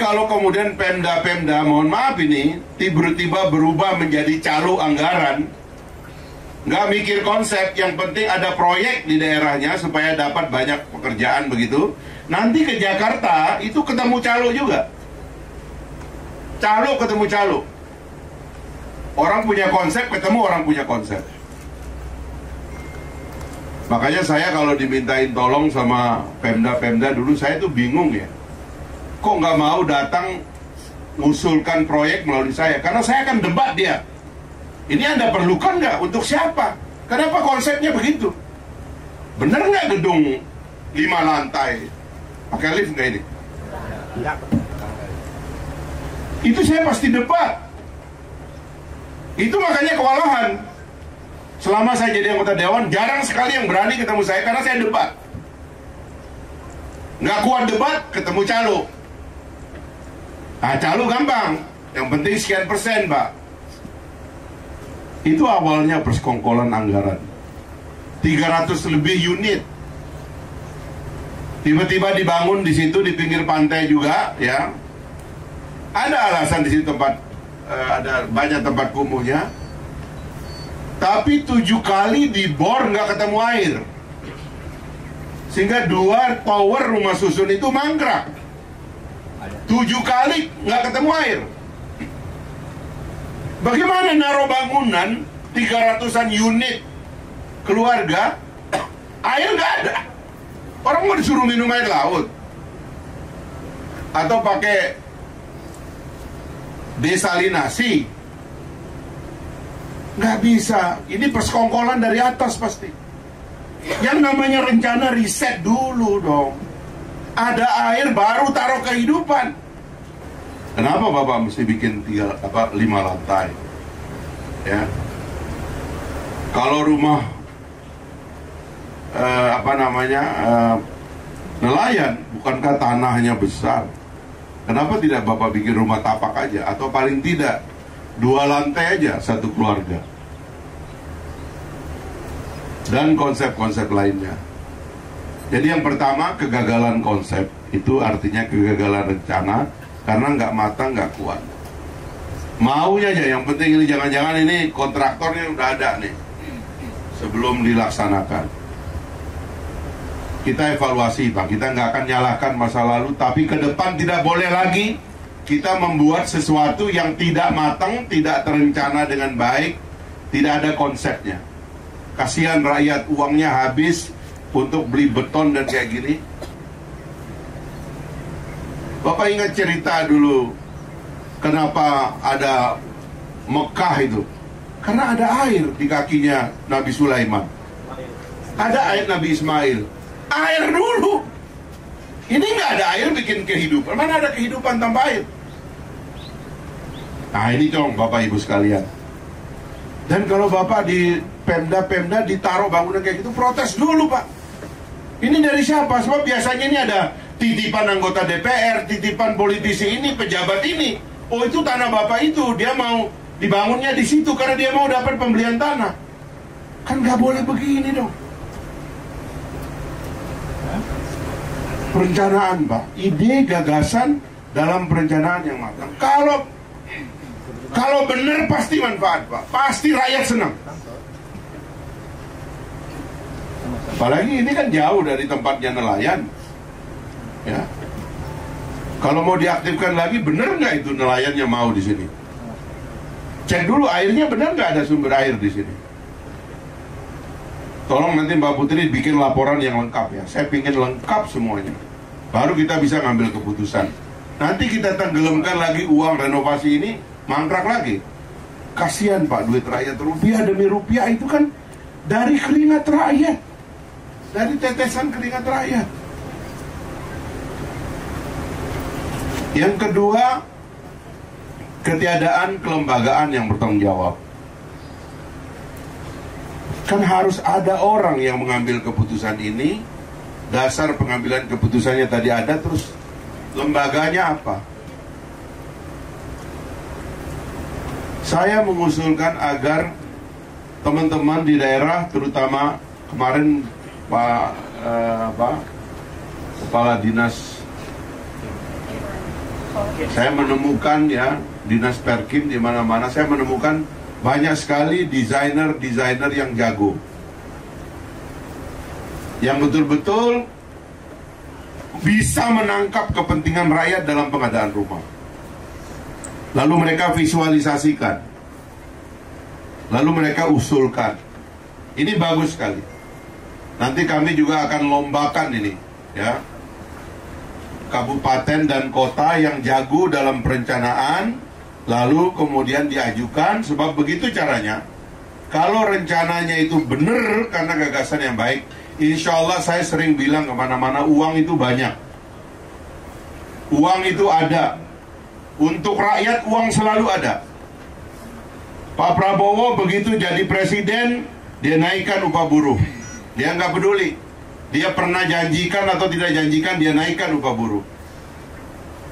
kalau kemudian Pemda, mohon maaf ini, tiba-tiba berubah menjadi calo anggaran, nggak mikir konsep, yang penting ada proyek di daerahnya supaya dapat banyak pekerjaan begitu. Nanti ke Jakarta itu ketemu calo juga. Calo ketemu calo. Orang punya konsep ketemu orang punya konsep. Makanya saya kalau dimintain tolong sama Pemda dulu, saya tuh bingung ya. Kok nggak mau datang ngusulkan proyek melalui saya? Karena saya akan debat dia. Ini Anda perlukan nggak? Untuk siapa? Kenapa konsepnya begitu? Bener nggak gedung 5 lantai pakai lift nggak ini? Itu saya pasti debat. Itu makanya kewalahan. Selama saya jadi anggota dewan, jarang sekali yang berani ketemu saya karena saya debat. Nggak kuat debat, ketemu calo. Nah, calo gampang. Yang penting sekian persen, Pak. Itu awalnya persekongkolan anggaran. 300 lebih unit. Tiba-tiba dibangun di situ di pinggir pantai juga, ya. Ada alasan di situ tempat, ada banyak tempat kumuhnya. Tapi 7 kali dibor nggak ketemu air. Sehingga 2 tower rumah susun itu mangkrak. 7 kali nggak ketemu air. Bagaimana naruh bangunan 300-an unit keluarga, air nggak ada. Orang mau disuruh minum air laut atau pakai desalinasi, nggak bisa. Ini persekongkolan dari atas pasti. Yang namanya rencana riset dulu dong. Ada air baru taruh kehidupan. Kenapa Bapak mesti bikin 5 lantai? Ya. Kalau rumah nelayan, bukankah tanahnya besar? Kenapa tidak Bapak bikin rumah tapak aja? Atau paling tidak 2 lantai aja satu keluarga? Dan konsep-konsep lainnya. Jadi yang pertama, kegagalan konsep. Itu artinya kegagalan rencana. Karena nggak matang, nggak kuat. Maunya aja, yang penting ini jangan-jangan ini kontraktornya udah ada nih sebelum dilaksanakan. Kita evaluasi Pak, kita nggak akan nyalahkan masa lalu, tapi ke depan tidak boleh lagi kita membuat sesuatu yang tidak matang, tidak terencana dengan baik, tidak ada konsepnya. Kasihan rakyat, uangnya habis untuk beli beton dan kayak gini. Bapak ingat cerita dulu, kenapa ada Mekah itu? Karena ada air di kakinya Nabi Sulaiman. Ada air Nabi Ismail. Air dulu. Ini nggak ada air bikin kehidupan. Mana ada kehidupan tanpa air? Nah ini dong Bapak Ibu sekalian. Dan kalau Bapak di Pemda ditaruh bangunan kayak gitu, protes dulu Pak. Ini dari siapa? Sebab biasanya ini ada titipan anggota DPR, titipan politisi ini, pejabat ini. Oh itu tanah Bapak itu, dia mau dibangunnya di situ karena dia mau dapat pembelian tanah. Kan nggak boleh begini dong. Perencanaan Pak, ide gagasan dalam perencanaan yang matang. Kalau benar pasti manfaat Pak, pasti rakyat senang. Apalagi ini kan jauh dari tempatnya nelayan. Ya. Kalau mau diaktifkan lagi, benar nggak itu nelayannya mau di sini? Cek dulu airnya, benar nggak ada sumber air di sini? Tolong nanti Mbak Putri bikin laporan yang lengkap ya. Saya pingin lengkap semuanya. Baru kita bisa ngambil keputusan. Nanti kita tenggelamkan lagi uang renovasi ini, mangkrak lagi. Kasihan Pak, duit rakyat, rupiah demi rupiah itu kan dari keringat rakyat, dari tetesan keringat rakyat. Yang kedua, ketiadaan kelembagaan yang bertanggung jawab. Kan harus ada orang yang mengambil keputusan ini. Dasar pengambilan keputusannya tadi ada, terus lembaganya apa? Saya mengusulkan agar teman-teman di daerah, terutama kemarin Pak Kepala Dinas Saya menemukan ya dinas Perkim di mana-mana, saya menemukan banyak sekali desainer-desainer yang jago, yang betul-betul bisa menangkap kepentingan rakyat dalam pengadaan rumah. Lalu mereka visualisasikan, lalu mereka usulkan. Ini bagus sekali. Nanti kami juga akan lombakan ini, ya, kabupaten dan kota yang jago dalam perencanaan, lalu kemudian diajukan. Sebab begitu caranya. Kalau rencananya itu benar karena gagasan yang baik, insya Allah saya sering bilang kemana-mana, uang itu banyak, uang itu ada. Untuk rakyat uang selalu ada. Pak Prabowo begitu jadi presiden, dia naikkan upah buruh. Dia nggak peduli, dia pernah janjikan atau tidak janjikan, dia naikkan upah buruh.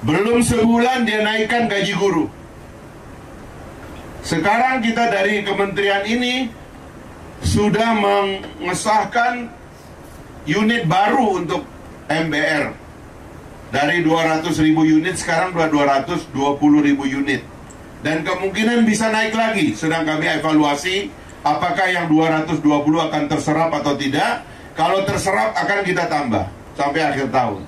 Belum sebulan dia naikkan gaji guru. Sekarang kita dari kementerian ini sudah mengesahkan unit baru untuk MBR. Dari 200.000 unit sekarang sudah 220.000 unit. Dan kemungkinan bisa naik lagi. Sedang kami evaluasi apakah yang 220 akan terserap atau tidak. Kalau terserap akan kita tambah sampai akhir tahun.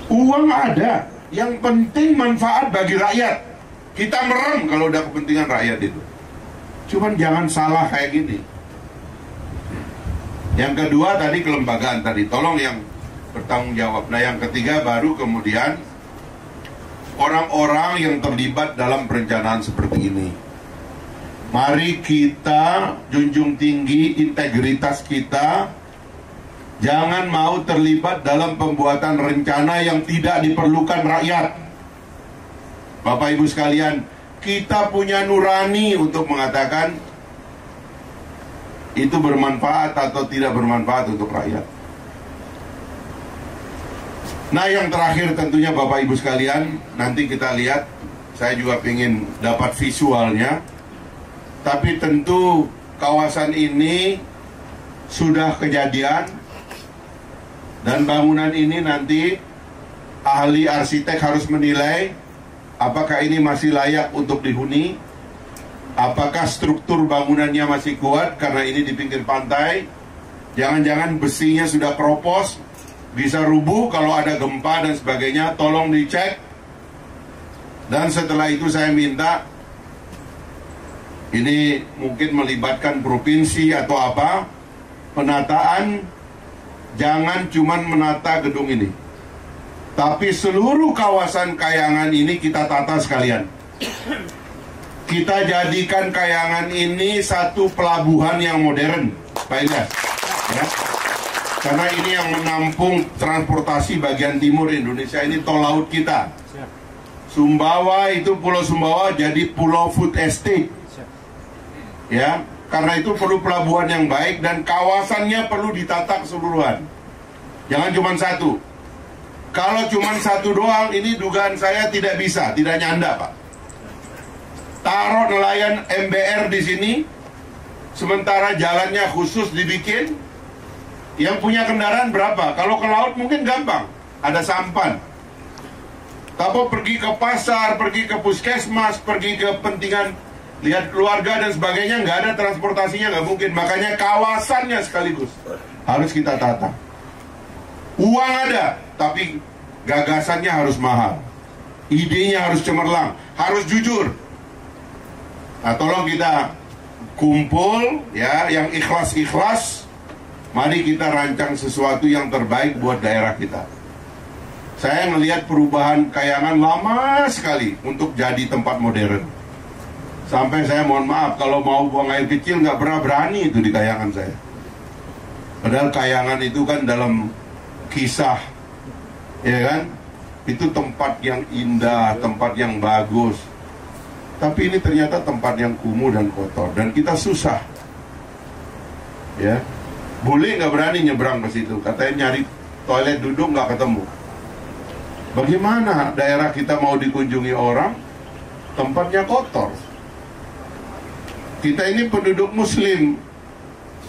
Uang ada, yang penting manfaat bagi rakyat. Kita merem kalau udah kepentingan rakyat itu. Cuman jangan salah kayak gini. Yang kedua tadi kelembagaan tadi, tolong yang bertanggung jawab. Nah yang ketiga baru kemudian orang-orang yang terlibat dalam perencanaan seperti ini. Mari kita junjung tinggi integritas kita. Jangan mau terlibat dalam pembuatan rencana yang tidak diperlukan rakyat. Bapak Ibu sekalian, kita punya nurani untuk mengatakan itu bermanfaat atau tidak bermanfaat untuk rakyat. Nah yang terakhir tentunya Bapak Ibu sekalian, nanti kita lihat, saya juga ingin dapat visualnya. Tapi tentu kawasan ini sudah kejadian, dan bangunan ini nanti ahli arsitek harus menilai apakah ini masih layak untuk dihuni, apakah struktur bangunannya masih kuat karena ini di pinggir pantai. Jangan-jangan besinya sudah keropos, bisa rubuh kalau ada gempa dan sebagainya. Tolong dicek. Dan setelah itu saya minta, ini mungkin melibatkan provinsi atau apa, penataan. Jangan cuman menata gedung ini, tapi seluruh kawasan Kayangan ini kita tata sekalian. Kita jadikan Kayangan ini satu pelabuhan yang modern, Pak Ilyas, ya. Karena ini yang menampung transportasi bagian timur Indonesia, ini tol laut kita. Sumbawa itu Pulau Sumbawa jadi Pulau Food Estate. Ya, karena itu perlu pelabuhan yang baik dan kawasannya perlu ditata keseluruhan. Jangan cuma satu. Kalau cuma satu doang, ini dugaan saya tidak bisa, tidak nyanda, Pak. Taruh nelayan MBR di sini, sementara jalannya khusus dibikin. Yang punya kendaraan berapa? Kalau ke laut mungkin gampang, ada sampan. Tapi pergi ke pasar, pergi ke puskesmas, pergi ke kepentingan lihat keluarga dan sebagainya, nggak ada transportasinya, nggak mungkin. Makanya kawasannya sekaligus harus kita tata. Uang ada, tapi gagasannya harus mahal, idenya harus cemerlang, harus jujur. Nah tolong kita kumpul ya, yang ikhlas-ikhlas. Mari kita rancang sesuatu yang terbaik buat daerah kita. Saya melihat perubahan Kayangan lama sekali untuk jadi tempat modern. Sampai saya mohon maaf, kalau mau buang air kecil nggak pernah berani itu di Kayangan saya. Padahal Kayangan itu kan dalam kisah, ya kan? Itu tempat yang indah, tempat yang bagus. Tapi ini ternyata tempat yang kumuh dan kotor, dan kita susah. Ya, boleh nggak berani nyebrang ke situ. Katanya nyari toilet duduk nggak ketemu. Bagaimana daerah kita mau dikunjungi orang, tempatnya kotor? Kita ini penduduk Muslim,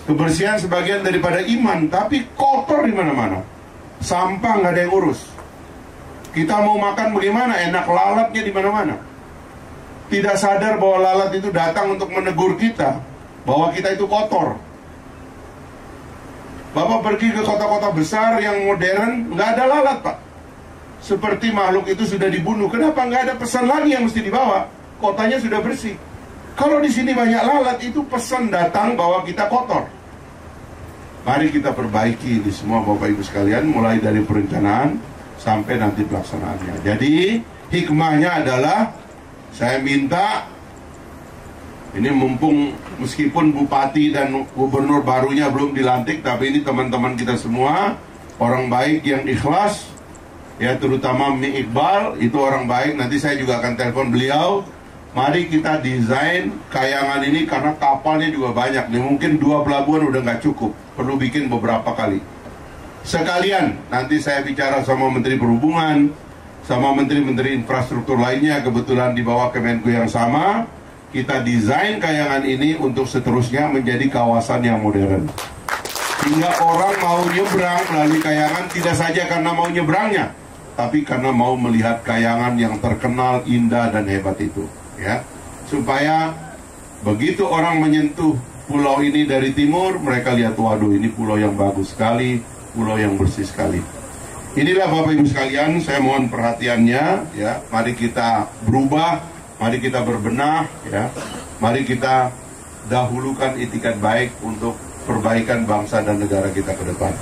kebersihan sebagian daripada iman, tapi kotor di mana-mana. Sampah nggak ada yang urus. Kita mau makan bagaimana? Enak, lalatnya di mana-mana. Tidak sadar bahwa lalat itu datang untuk menegur kita bahwa kita itu kotor. Bapak pergi ke kota-kota besar yang modern, nggak ada lalat, Pak. Seperti makhluk itu sudah dibunuh. Kenapa nggak ada pesan lagi yang mesti dibawa? Kotanya sudah bersih. Kalau di sini banyak lalat, itu pesan datang bahwa kita kotor. Mari kita perbaiki ini semua, Bapak Ibu sekalian, mulai dari perencanaan sampai nanti pelaksanaannya. Jadi hikmahnya adalah, saya minta, ini mumpung meskipun bupati dan gubernur barunya belum dilantik, tapi ini teman-teman kita semua orang baik yang ikhlas, ya, terutama Mi Iqbal, itu orang baik. Nanti saya juga akan telepon beliau. Mari kita desain kayangan ini, karena kapalnya juga banyak nih. Mungkin 2 pelabuhan udah nggak cukup, perlu bikin beberapa kali. Sekalian nanti saya bicara sama Menteri Perhubungan, sama menteri-menteri infrastruktur lainnya, kebetulan di bawah Kemenku yang sama. Kita desain kayangan ini untuk seterusnya menjadi kawasan yang modern, hingga orang mau nyebrang melalui kayangan tidak saja karena mau nyebrangnya, tapi karena mau melihat kayangan yang terkenal, indah dan hebat itu, ya. Supaya begitu orang menyentuh pulau ini dari timur, mereka lihat, waduh, ini pulau yang bagus sekali, pulau yang bersih sekali. Inilah Bapak Ibu sekalian, saya mohon perhatiannya, ya. Mari kita berubah, mari kita berbenah, ya. Mari kita dahulukan itikat baik untuk perbaikan bangsa dan negara kita ke depan.